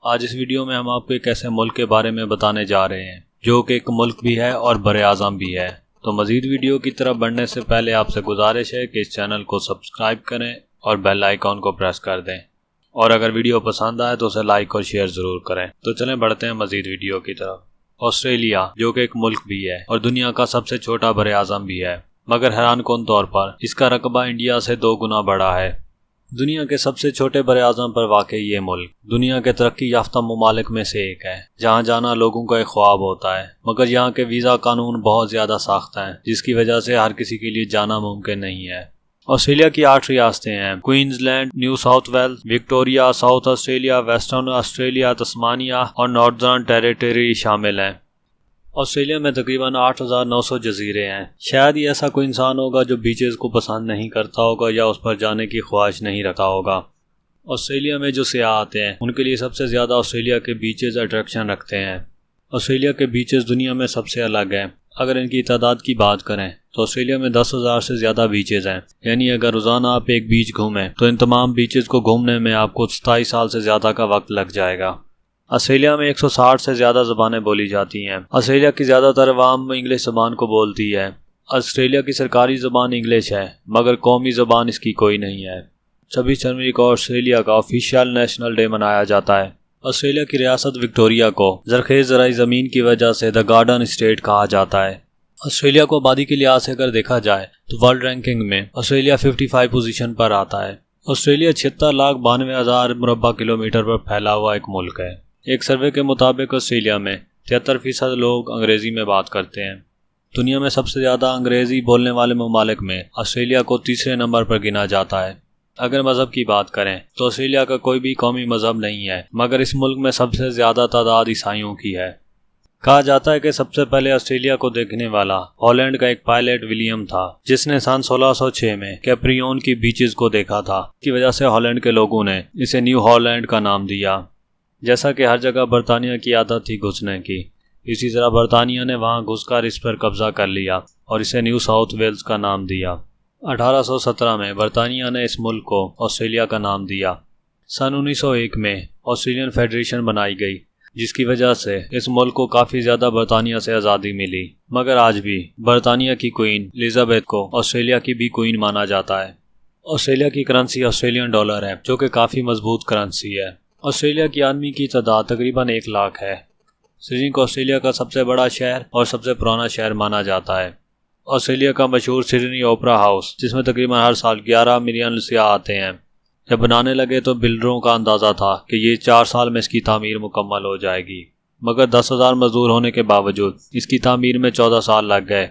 आज इस वीडियो में हम आपको एक ऐसे मुल्क के बारे में बताने जा रहे हैं जो कि एक मुल्क भी है और बरे आज़म भी है। तो मज़ीद वीडियो की तरफ बढ़ने से पहले आपसे गुजारिश है कि इस चैनल को सब्सक्राइब करें और बेल आइकॉन को प्रेस कर दें, और अगर वीडियो पसंद आए तो उसे लाइक और शेयर ज़रूर करें। तो चलें बढ़ते हैं मज़ीद वीडियो की तरफ। ऑस्ट्रेलिया जो कि एक मुल्क भी है और दुनिया का सबसे छोटा बरे आज़म भी है, मगर हैरानकुन तौर पर इसका रकबा इंडिया से 2 गुना बड़ा है। दुनिया के सबसे छोटे बरे आज़म पर वाक़ई ये मुल्क दुनिया के तरक्की याफ्ता ममालिक में से एक है, जहाँ जाना लोगों का एक ख्वाब होता है, मगर यहाँ के वीज़ा कानून बहुत ज़्यादा सख्त हैं, जिसकी वजह से हर किसी के लिए जाना मुमकिन नहीं है। ऑस्ट्रेलिया की 8 रियासतें हैं। Queensland, New South Wales, Victoria, South Australia, Western Australia, Tasmania और नॉर्दर्न टेरिटरी शामिल हैं। ऑस्ट्रेलिया में तकरीबन 8,900 जजीरे हैं। शायद ही ऐसा कोई इंसान होगा जो बीचेस को पसंद नहीं करता होगा या उस पर जाने की ख्वाहिश नहीं रखा होगा। ऑस्ट्रेलिया में जो सियाह आते हैं उनके लिए सबसे ज़्यादा ऑस्ट्रेलिया के बीचेस अट्रैक्शन रखते हैं। ऑस्ट्रेलिया के बीचेस दुनिया में सबसे अलग हैं। अगर इनकी तादाद की बात करें तो ऑस्ट्रेलिया में 10,000 से ज़्यादा बीचेस हैं। यानी अगर रोज़ाना आप एक बीच घूमें तो इन तमाम बीचेस को घूमने में आपको 27 साल से ज़्यादा का वक्त लग जाएगा। ऑस्ट्रेलिया में 160 से ज़्यादा ज़बानें बोली जाती हैं। ऑस्ट्रेलिया की ज़्यादातर अवाम इंग्लिश ज़बान को बोलती है। ऑस्ट्रेलिया की सरकारी ज़बान इंग्लिश है, मगर कौमी ज़बान इसकी कोई नहीं है। 26 जनवरी को ऑस्ट्रेलिया का ऑफिशियल नेशनल डे मनाया जाता है। ऑस्ट्रेलिया की रियासत विक्टोरिया को ज़रख़ेज़ ज़राई ज़मीन की वजह से द गार्डन स्टेट कहा जाता है। ऑस्ट्रेलिया को आबादी के लिहाज से अगर देखा जाए तो वर्ल्ड रैंकिंग में ऑस्ट्रेलिया 55 पोजीशन पर आता है। ऑस्ट्रेलिया 76,92,000 मुरब्बा किलोमीटर पर फैला हुआ एक मुल्क है। एक सर्वे के मुताबिक ऑस्ट्रेलिया में 73% लोग अंग्रेज़ी में बात करते हैं। दुनिया में सबसे ज़्यादा अंग्रेज़ी बोलने वाले ममालिक में ऑस्ट्रेलिया को तीसरे नंबर पर गिना जाता है। अगर मज़हब की बात करें तो ऑस्ट्रेलिया का कोई भी कौमी मज़हब नहीं है, मगर इस मुल्क में सबसे ज़्यादा तादाद ईसाइयों की है। कहा जाता है कि सबसे पहले ऑस्ट्रेलिया को देखने वाला हॉलैंड का एक पायलट विलियम था, जिसने सन 1606 में कैप्रियोन की बीचेस को देखा था। इसकी वजह से हॉलैंड के लोगों ने इसे न्यू हॉलैंड का नाम दिया। जैसा कि हर जगह बरतानिया की आदत थी घुसने की, इसी तरह बरतानिया ने वहां घुसकर इस पर कब्जा कर लिया और इसे न्यू साउथ वेल्स का नाम दिया। 1817 में बरतानिया ने इस मुल्क को ऑस्ट्रेलिया का नाम दिया। सन 1901 में ऑस्ट्रेलियन फेडरेशन बनाई गई, जिसकी वजह से इस मुल्क को काफ़ी ज़्यादा बरतानिया से आज़ादी मिली, मगर आज भी बरतानिया की क्वीन एलिजाबेथ को ऑस्ट्रेलिया की भी क्वीन माना जाता है। ऑस्ट्रेलिया की करेंसी ऑस्ट्रेलियन डॉलर है, जो कि काफ़ी मजबूत करेंसी है। ऑस्ट्रेलिया की आदमी की तादाद तकरीबन 1 लाख है। सिडनी को ऑस्ट्रेलिया का सबसे बड़ा शहर और सबसे पुराना शहर माना जाता है। ऑस्ट्रेलिया का मशहूर सिडनी ओपरा हाउस, जिसमें तकरीबन हर साल 11 मिलियन सियाह आते हैं, जब बनाने लगे तो बिल्डरों का अंदाज़ा था कि ये 4 साल में इसकी तामीर मुकम्मल हो जाएगी, मगर 10,000 मजदूर होने के बावजूद इसकी तामीर में 14 साल लग गए।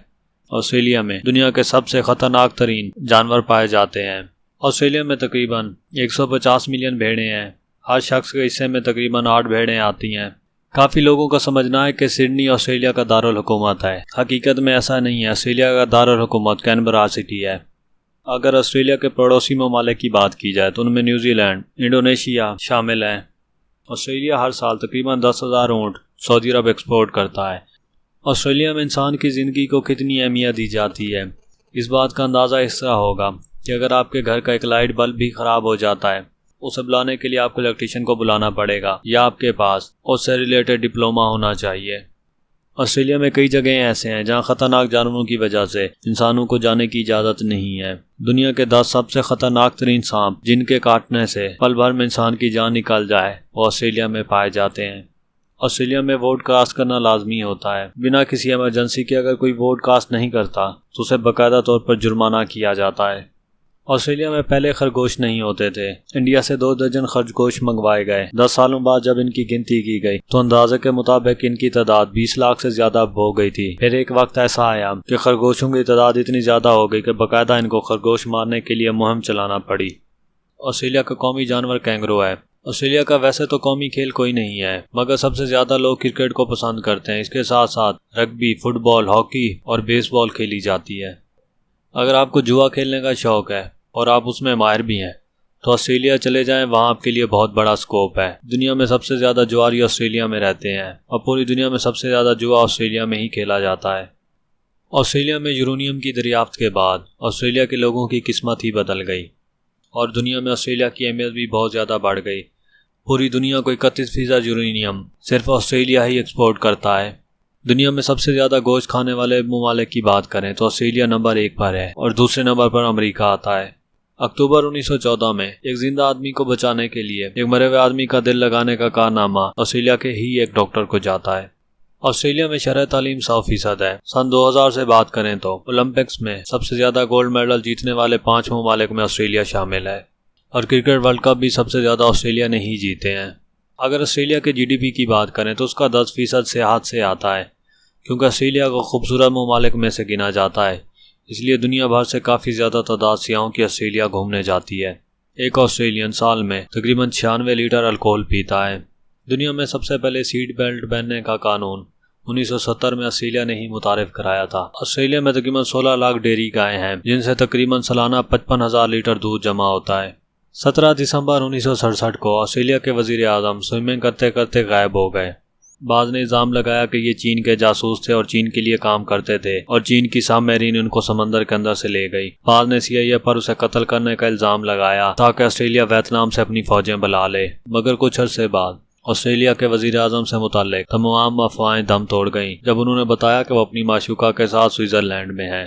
ऑस्ट्रेलिया में दुनिया के सबसे ख़तरनाक तरीन जानवर पाए जाते हैं। ऑस्ट्रेलिया में तकरीबन 150 मिलियन भेड़ें हैं। हर शख्स के हिस्से में तकरीबन 8 भेड़ें आती हैं। काफ़ी लोगों का समझना है कि सिडनी ऑस्ट्रेलिया का दारुल हुकूमत है। हकीकत में ऐसा नहीं है। ऑस्ट्रेलिया का दारुल हुकूमत कैनबरा सिटी है। अगर ऑस्ट्रेलिया के पड़ोसी ममालिक की बात की जाए तो उनमें न्यूजीलैंड, इंडोनेशिया शामिल हैं। ऑस्ट्रेलिया हर साल तकरीबन 10,000 ऊँट सऊदी अरब एक्सपोर्ट करता है। ऑस्ट्रेलिया में इंसान की ज़िंदगी को कितनी अहमियत दी जाती है, इस बात का अंदाज़ा इस तरह होगा कि अगर आपके घर का एक लाइट बल्ब भी ख़राब हो जाता है, उसे बुलाने के लिए आपको इलेक्ट्रीशियन को बुलाना पड़ेगा या आपके पास उससे रिलेटेड डिप्लोमा होना चाहिए। ऑस्ट्रेलिया में कई जगह ऐसे हैं जहां ख़तरनाक जानवरों की वजह से इंसानों को जाने की इजाज़त नहीं है। दुनिया के 10 सबसे ख़तरनाक तरीन सांप जिनके काटने से पल भर में इंसान की जान निकल जाए, वो ऑस्ट्रेलिया में पाए जाते हैं। ऑस्ट्रेलिया में वोट कास्ट करना लाजमी होता है। बिना किसी इमरजेंसी के अगर कोई वोट कास्ट नहीं करता तो उसे बाकायदा तौर पर जुर्माना किया जाता है। ऑस्ट्रेलिया में पहले खरगोश नहीं होते थे। इंडिया से 2 दर्जन खरगोश मंगवाए गए। 10 सालों बाद जब इनकी गिनती की गई तो अंदाजे के मुताबिक इनकी तादाद 20 लाख से ज्यादा हो गई थी। फिर एक वक्त ऐसा आया कि खरगोशों की तादाद इतनी ज्यादा हो गई कि बाकायदा इनको खरगोश मारने के लिए मुहिम चलाना पड़ी। ऑस्ट्रेलिया का कौमी जानवर कैंगरू है। ऑस्ट्रेलिया का वैसे तो कौमी खेल कोई नहीं है, मगर सबसे ज्यादा लोग क्रिकेट को पसंद करते हैं। इसके साथ साथ रग्बी, फुटबॉल, हॉकी और बेसबॉल खेली जाती है। अगर आपको जुआ खेलने का शौक है और आप उसमें माहिर भी हैं तो ऑस्ट्रेलिया चले जाएं, वहाँ आपके लिए बहुत बड़ा स्कोप है। दुनिया में सबसे ज़्यादा जुआरी ऑस्ट्रेलिया में रहते हैं और पूरी दुनिया में सबसे ज़्यादा जुआ ऑस्ट्रेलिया में ही खेला जाता है। ऑस्ट्रेलिया में यूरेनियम की दरियाफ्त के बाद ऑस्ट्रेलिया के लोगों की किस्मत ही बदल गई और दुनिया में ऑस्ट्रेलिया की अहमियत भी बहुत ज़्यादा बढ़ गई। पूरी दुनिया को 31% यूरेनियम सिर्फ ऑस्ट्रेलिया ही एक्सपोर्ट करता है। दुनिया में सबसे ज्यादा गोश्त खाने वाले ममालिक की बात करें तो ऑस्ट्रेलिया नंबर 1 पर है और दूसरे नंबर पर अमेरिका आता है। अक्टूबर 1914 में एक जिंदा आदमी को बचाने के लिए एक मरे हुए आदमी का दिल लगाने का कारनामा ऑस्ट्रेलिया के ही एक डॉक्टर को जाता है। ऑस्ट्रेलिया में शरह तालीम 100% है। सन 2000 से बात करें तो ओलंपिक्स में सबसे ज्यादा गोल्ड मेडल जीतने वाले 5 ममालिक में ऑस्ट्रेलिया शामिल है और क्रिकेट वर्ल्ड कप भी सबसे ज्यादा ऑस्ट्रेलिया ने ही जीते हैं। अगर ऑस्ट्रेलिया के GDP की बात करें तो उसका 10% सेहत से आता है, क्योंकि ऑस्ट्रेलिया को खूबसूरत ममालिक में से गिना जाता है, इसलिए दुनिया भर से काफ़ी ज़्यादा तादाद सियाहों की ऑस्ट्रेलिया घूमने जाती है। एक ऑस्ट्रेलियन साल में तकरीबन 96 लीटर अल्कोहल पीता है। दुनिया में सबसे पहले सीट बेल्ट पहनने का कानून 1970 में ऑस्ट्रेलिया ने ही मुतारिफ कराया था। ऑस्ट्रेलिया में तकरीबन 16 लाख डेयरी गायें हैं, जिनसे तकरीबन सालाना 55,000 लीटर दूध जमा होता है। 17 दिसंबर 1967 को ऑस्ट्रेलिया के वजीर आज़म स्विमिंग करते करते गायब हो गए। बाद ने इल्ज़ाम लगाया कि ये चीन के जासूस थे और चीन के लिए काम करते थे और चीन की सबमरीन उनको समंदर के अंदर से ले गई। बाद ने CIA पर उसे कत्ल करने का इल्ज़ाम लगाया ताकि ऑस्ट्रेलिया वियतनाम से अपनी फौजें बुला ले, मगर कुछ अरसे बाद ऑस्ट्रेलिया के वजीर आज़म से मुताल्लिक तमाम अफवाहें दम तोड़ गईं जब उन्होंने बताया कि वो अपनी माशूका के साथ स्विट्ज़रलैंड में है।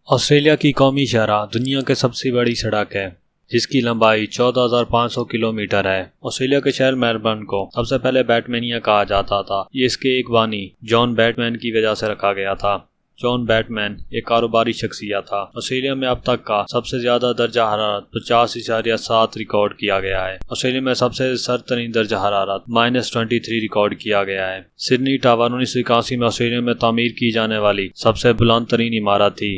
ऑस्ट्रेलिया की कौमी शाहराह दुनिया की सबसे बड़ी सड़क है, जिसकी लंबाई 14,500 किलोमीटर है। ऑस्ट्रेलिया के शहर मेलबर्न को सबसे पहले बैटमैनिया कहा जाता था। ये इसके एक बानी जॉन बैटमैन की वजह से रखा गया था। जॉन बैटमैन एक कारोबारी शख्सियत था। ऑस्ट्रेलिया में अब तक का सबसे ज्यादा दर्जा हरारत 50.7 रिकॉर्ड किया गया है। ऑस्ट्रेलिया में सबसे सर्दतरीन दर्जा हरारत -23 रिकॉर्ड किया गया है। सिडनी टावर 1981 में ऑस्ट्रेलिया में तामीर की जाने वाली सबसे बुलंद तरीन इमारत थी।